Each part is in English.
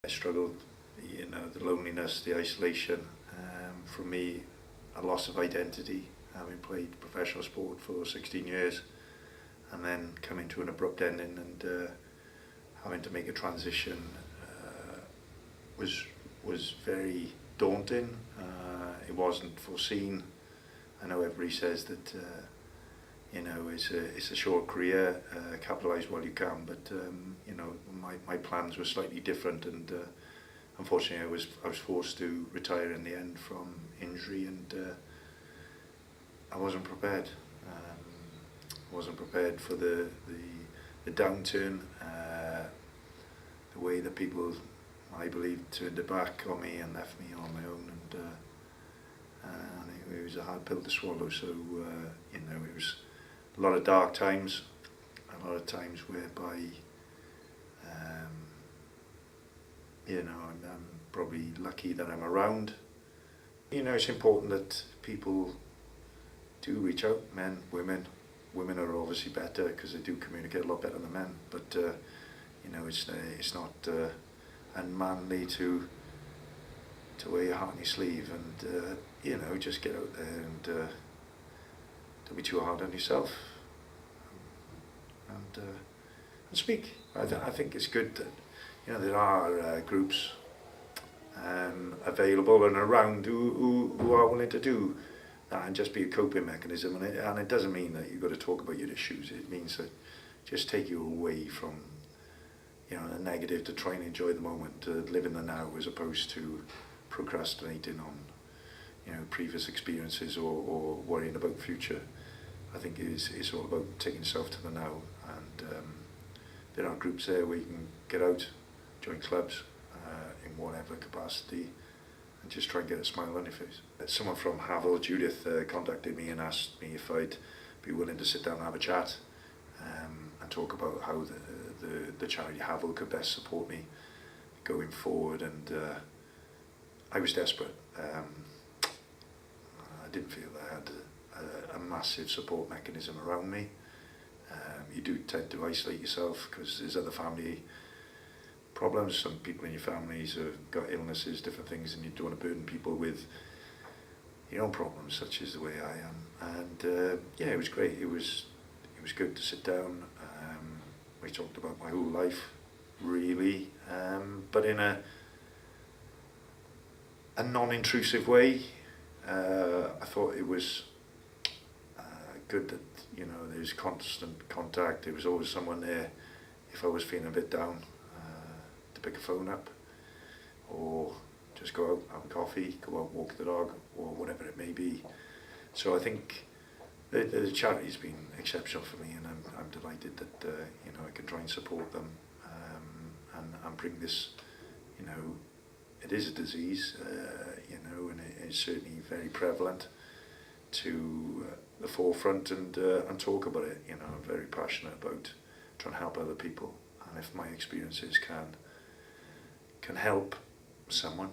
I struggled, the loneliness, the isolation. For me, a loss of identity, having played professional sport for 16 years and then coming to an abrupt ending and having to make a transition was very daunting. It wasn't foreseen. I know everybody says that it's a short career, capitalise while you can, but my plans were slightly different, and unfortunately I was forced to retire in the end from injury, and I wasn't prepared. Wasn't prepared for the downturn, the way that people, I believe, turned their back on me and left me on my own, and it was a hard pill to swallow. So it was a lot of dark times, a lot of times whereby I'm probably lucky that I'm around. It's important that people do reach out, men, women. Women are obviously better because they do communicate a lot better than men, but it's not unmanly to wear your heart on your sleeve, and just get out there and don't be too hard on yourself, and speak. I think it's good that there are groups available and around who are willing to do that and just be a coping mechanism, and it doesn't mean that you've got to talk about your issues. It means that just take you away from the negative, to try and enjoy the moment, to live in the now, as opposed to procrastinating on previous experiences or worrying about the future. I think it's all about taking yourself to the now, and there are groups there where you can get out, join clubs in whatever capacity, and just try and get a smile on your face. Someone from Havel, Judith, contacted me and asked me if I'd be willing to sit down and have a chat and talk about how the charity Havel could best support me going forward, and I was desperate. I didn't feel I had a massive support mechanism around me. You do tend to isolate yourself because there's other family problems. Some people in your families have got illnesses, different things, and you don't want to burden people with your own problems, such as the way I am. And it was great. It was good to sit down. We talked about my whole life, really, but in a non-intrusive way. I thought it was good that there's constant contact. There was always someone there if I was feeling a bit down, to pick a phone up, or just go out, have a coffee, go out, walk the dog, or whatever it may be. So I think the charity's been exceptional for me, and I'm delighted that I can try and support them and bring this. It is a disease, and it is certainly very prevalent, to the forefront and talk about it. I'm very passionate about trying to help other people, and if my experiences can help someone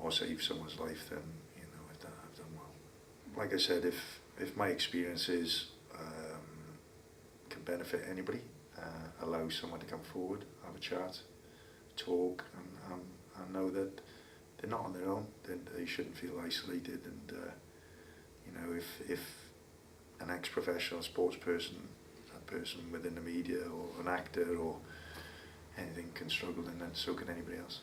or save someone's life, then I've done well. Like I said, if my experiences can benefit anybody, allow someone to come forward, have a chat, talk, and know that they're not on their own, then they shouldn't feel isolated. And if an ex-professional sports person, a person within the media, or an actor or anything can struggle, then so can anybody else.